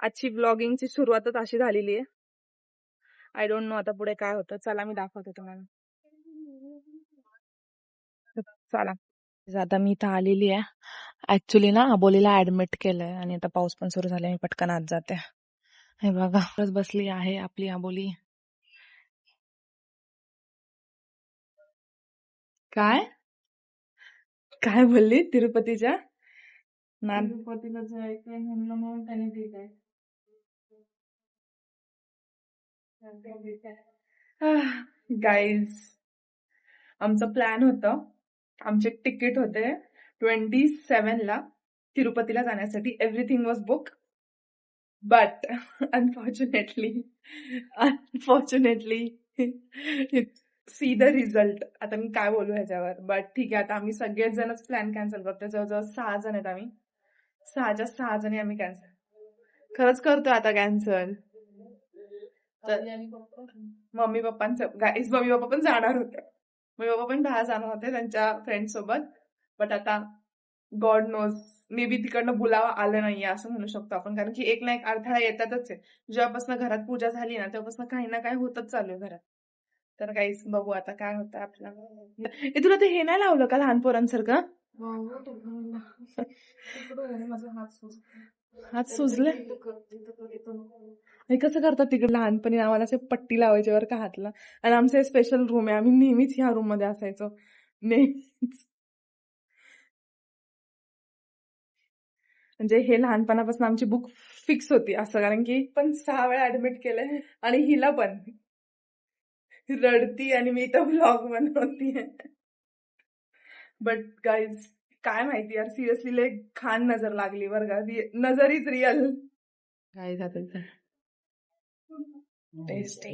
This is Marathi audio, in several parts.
आजची ब्लॉगिंगची सुरुवातच अशी झालेली आहे. आय डोंट नो आता पुढे काय होतं. चला मी दाखवते तुम्हाला. चला आता मी इथं आलेली आहे. ऍक्च्युली ना अबोलीला ऍडमिट केलंय आणि आता पाऊस पण सुरू झालाय. मी पटकन आत जाते. हे बघा बस बसली आहे आपली अबोली. काय काय बोलली तिरुपतीच्या तिरुपतीला जायचंय म्हणलं म्हणून त्याने ठीक आहे. गाईज आमचं प्लॅन होतं. आमचे तिकीट होते 27 ला तिरुपतीला जाण्यासाठी. Everything was book but unfortunately see the result. आता मी काय बोलू ह्याच्यावर. बट ठीक आहे आता आम्ही सगळेच जणच प्लॅन कॅन्सल करतो. जवळजवळ 6 जण आहेत आम्ही. 6च्या 6 जणी आम्ही कॅन्सल खरंच करतो आता कॅन्सल. मम्मी पप्पांचं गाईज मम्मी पप्पा पण जाणार होते. मम्मी पप्पा पण बाहेर जाणार होते त्यांच्या फ्रेंड सोबत. बट आता गॉड नोज मे बी तिकडनं बुलावा आलं नाहीये असं म्हणू शकतो आपण. कारण की एक ना एक अडथळा येतातच आहे. जेव्हापासून घरात पूजा झाली ना तेव्हापासून काही ना काही होतच चालू आहे घरात. तर काहीच बघू आता काय होतं आपल्याला. तुला ते हे नाही लावलं का लहान पोरांसारखं. हात सुजले. हे कसं करतात तिकडे. लहानपणी आम्हाला असे पट्टी लावायची वर का हातला. आणि आमचं स्पेशल रूम आहे. आम्ही नेहमीच ह्या रूम मध्ये असायचो. नेहमीच म्हणजे हे लहानपणापासून आमची बुक फिक्स होती असं. कारण की पण 6 वेळा ऍडमिट केलंय आणि हिला पण रडती आणि मी तर व्लॉग बनवतीये. बट गाईज काय माहिती यार सिरियसली लय खान नजर लागली बरं का. नजर इज रिअल. काय जातं टेस्ट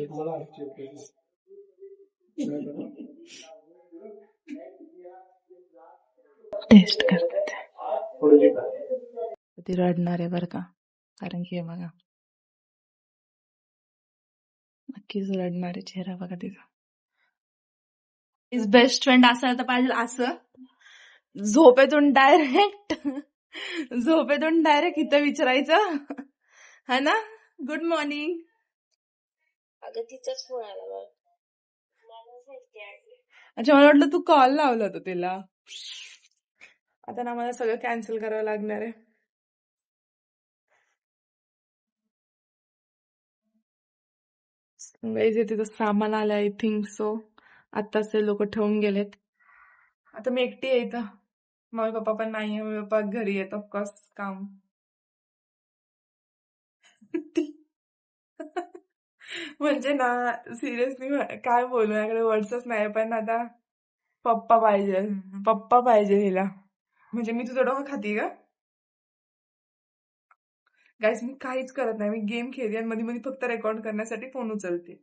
टेस्ट करतात. ती रडणार आहे बरं का. कारण की हे बघा नक्कीच रडणार आहे. चेहरा बघा तिचा. इज बेस्ट फ्रेंड असायला तर पाहिजे असं. झोपेतून डायरेक्ट इथं विचारायचं हा ना. Good morning. अगं तिचाच फोन आला बघ. अच्छा मला वाटलं तू कॉल लावला होता तिला. आता ना मला सगळं कॅन्सल करावं लागणार आहे. तिथं सामान आलं आय थिंक सो. आत्ताच ते लोक ठेवून गेलेत. आता मी एकटी आहे इथं. मम्मी पप्पा पण नाहीये. मम्मी पप्पा घरी येत ऑफकोर्स काम. म्हणजे ना सिरियसली काय बोलू माझ्याकडे वर्ड्सच नाही. पण आता पप्पा पाहिजे हिला. म्हणजे मी तुझं डोकं खाती का गाईस. मी काहीच करत नाही. मी गेम खेळते आणि मध्ये मध्ये फक्त रेकॉर्ड करण्यासाठी फोन उचलते.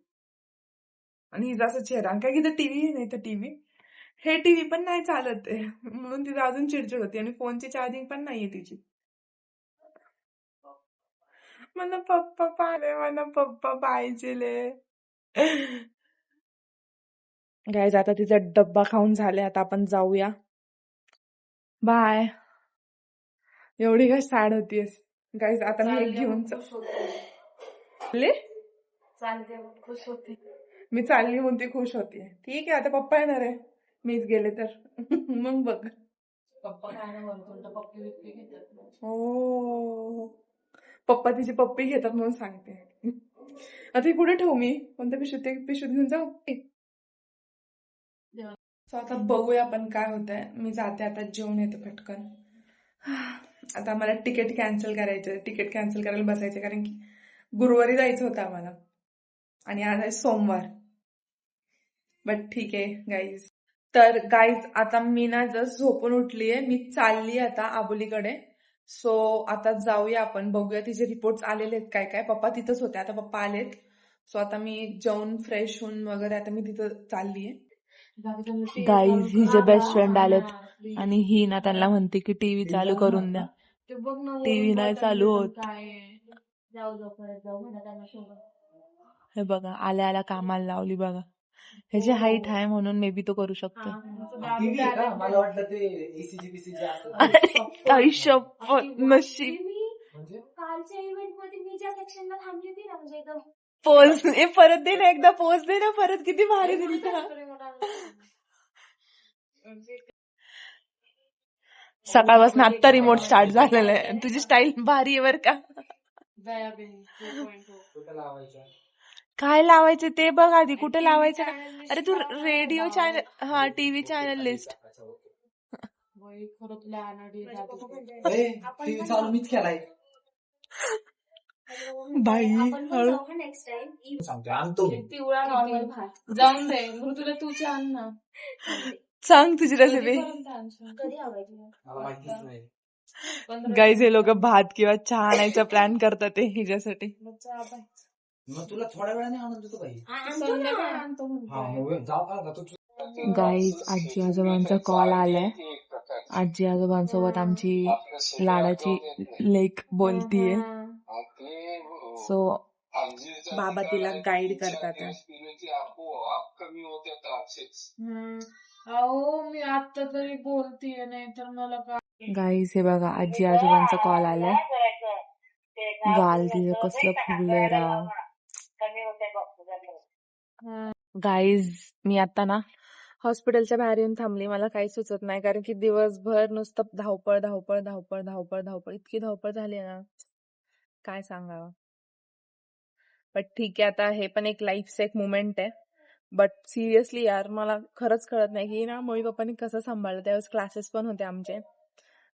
आणि हिचा असं चेहरा काय की टीव्ही नाही तर टीव्ही हे टीव्ही पण नाही चालत आहे. म्हणून तिचं अजून चिडचिड होती. आणि फोनची चार्जिंग पण नाहीये तिची. मला पप्पा पाहिजे. गाईज आता तिचा डब्बा खाऊन झाले. आता आपण जाऊया. बाय. एवढी काय सॅड होतीयस गाईज. आता मी एक घेऊन खुश होती. मी चालली म्हणते खुश होती. ठीक आहे आता पप्पा येणार आहे. मीच गेले तर मग बघ. पप्पा काय पप्पी घेतात. हो पप्पा तिची पप्पी घेतात म्हणून सांगते. आता कुठे ठेवू मी. कोणत्या पिशवीत घेऊन जाऊ. सो आता बघूया आपण काय होतंय. मी जाते आता जेवून येते पटकन. आता मला तिकीट कॅन्सल करायचं. तिकीट कॅन्सल करायला बसायचं. कारण की गुरुवारी जायचं होतं आम्हाला आणि आज आहे सोमवार. बट ठीक आहे गाईज. तर गाईज आता मी ना जस्ट झोपून उठलीये. मी चालली आता आबोलीकडे. सो आता जाऊया आपण. बघूया तिचे रिपोर्ट्स आलेले आहेत काय काय. पप्पा तिथंच होते. आता पप्पा आलेत. सो आता मी जेवून फ्रेश होऊन वगैरे आता मी तिथं चाललीये. गाईज हिचे बेस्ट फ्रेंड आलेत आणि ही ना त्यांना म्हणते की टीव्ही चालू करून द्या. टीव्ही नाही चालू होत. हे बघा आल्या आल्या कामाला लावली बघा. ह्याची हाईट आहे म्हणून मे बी तो करू शकतो. आयुष्य नशीब कालच्या इव्हेंट मध्ये मी ज्या सेक्शनला थांबली होती ना, म्हणजे एकदम पोज परत दे ना, एकदा पोज दे ना परत, किती भारी दिली सकाळपासून आत्ता रिमोट स्टार्ट झालेला आहे. तुझी स्टाईल भारी आहे बर का. काय लावायचं ते बघ आधी, कुठे लावायचं ना. अरे तू रेडिओ चॅनल, हा टीव्ही चॅनल लिस्ट. मीच केलाय बाई आपण पण हळू. जाऊ ना नेक्स्ट टाइम. सांगतोय आणतो मी. पिवळा नॉर्मल भात जाऊन दे मृदुला तूच आण ना. सांग तुझी रेसिपी. कधी आवडायची मला माहितीच नाही. गाईज हे लोक भात किंवा चहा आणायचा प्लॅन करतात ते हिच्यासाठी. मग तुला थोड्या वेळाने आणून देतो काही. संध्याकाळी आणतो हा म्हणतोय. मग जाऊ का तू. गाईज आजी आजोबांचा कॉल आलाय. आजी आजोबांसोबत आमची लाडाची लेक बोलतीये. सो बाबा तिला गाईड करतात. अहो मी आता तरी बोलतीये, नाही तर मला काय. गाईज हे बघा आजी आजोबांचा कॉल आलाय. गाल तिचं कसलं फुगलंय राव. गाईज मी आता ना हॉस्पिटलच्या बाहेर येऊन थांबली. मला काही सुचत नाही, कारण की दिवसभर नुसतं धावपळ धावपळ धावपळ धावपळ धावपळ, इतकी धावपळ झाली ना काय सांगावं. बट ठीक आहे, आता हे पण एक लाईफचं एक मुमेंट आहे. बट सिरियसली यार मला खरंच कळत नाही की ना मम्मी पप्पांनी कसं सांभाळलं. त्यावेळेस क्लासेस पण होते आमचे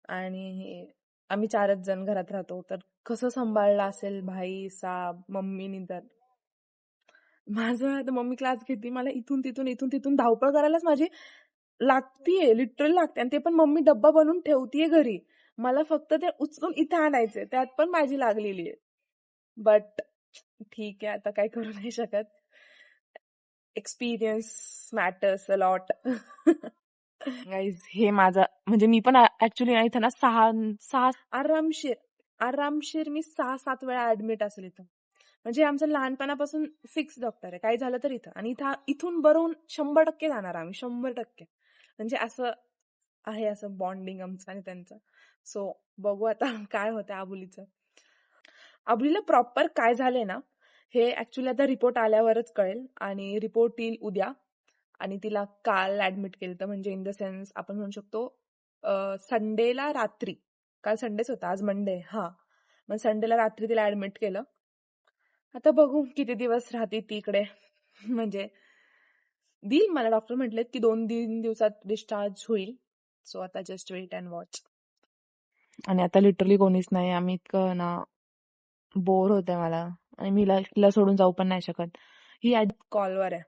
आणि आम्ही 4च जण घरात राहतो, तर कसं सांभाळलं असेल भाई साब मम्मीनी. तर माझं आता मम्मी क्लास घेते, मला इथून तिथून धावपळ करायलाच माझी लागतीये, लिटरली लागते. आणि ते पण मम्मी डब्बा बनवून ठेवतीये घरी, मला फक्त ते उचलून इथे आणायचे, त्यात पण माझी लागलेली आहे. बट ठीक आहे, आता काय करू नाही शकत. Experience matters a lot. Guys हे माझं म्हणजे मी पण ऍक्च्युली इथं ना सहा आरामशीर मी 6-7 वेळा ऍडमिट असेल इथं. म्हणजे आमचं लहानपणापासून फिक्स डॉक्टर आहे, काही झालं तर इथं. आणि इथून बरोबर 100% जाणार आम्ही, 100%. म्हणजे असं आहे, असं बॉन्डिंग आमचं आणि त्यांचं. सो बघू आता काय होतं आबुलीचं. आबुलीला प्रॉपर काय झालंय ना हे ऍक्च्युली आता रिपोर्ट आल्यावरच कळेल. आणि रिपोर्ट येईल उद्या. आणि तिला काल ऍडमिट केलं तर, म्हणजे इन द सेन्स आपण म्हणू शकतो संडेला रात्री. काल संडेच होता, आज मंडे. हा मग संडेला रात्री तिला ऍडमिट केलं. आता बघू किती दिवस राहते तिकडे. म्हणजे देईल मला डॉक्टर म्हटलेत की 2-3 दिवसात डिस्चार्ज होईल. सो आता जस्ट वेट अँड वॉच. आणि आता लिटरली कोणीच नाही. आम्ही इतकं ना बोर होतंय मला, आणि मी तिला सोडून जाऊ पण नाही शकत. ही आजी कॉलवर आहे,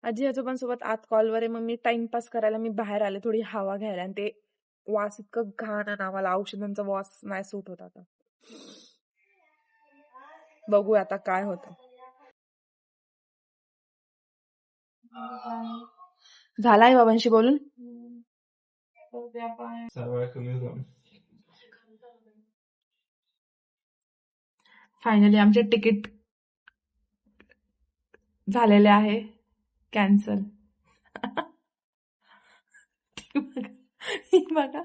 आजी आजोबांसोबत आत कॉलवर आहे. मग मी टाइमपास करायला मी बाहेर आले थोडी हवा घ्यायला, आणि ते वास इतकं घाण आहे ना, मला औषधांचा वास नाही सूट होत. आता बघू आता काय होतं. झालाय बाबांशी बोलून. फायनली आमचे तिकीट झालेले आहे कॅन्सल. बघा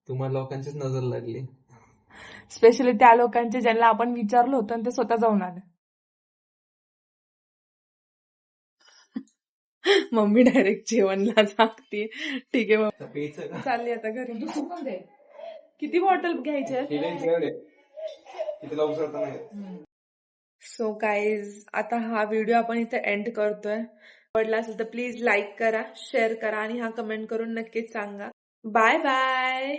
तुम्हाला लोकांचीच नजर लागली. स्पेशली त्या लोकांचे ज्यांना आपण विचारलं होतं आणि ते स्वतः जाऊन आले. मम्मी डायरेक्ट जेवणला सांगते. ठीक आहे मग चालली आता घरी. किती बॉटल घ्यायच्या? सो गाईज आता हा व्हिडिओ आपण इथे एंड करतोय. आवडला असेल तर प्लीज लाईक करा, शेअर करा आणि हा कमेंट करून नक्कीच सांगा. Bye bye.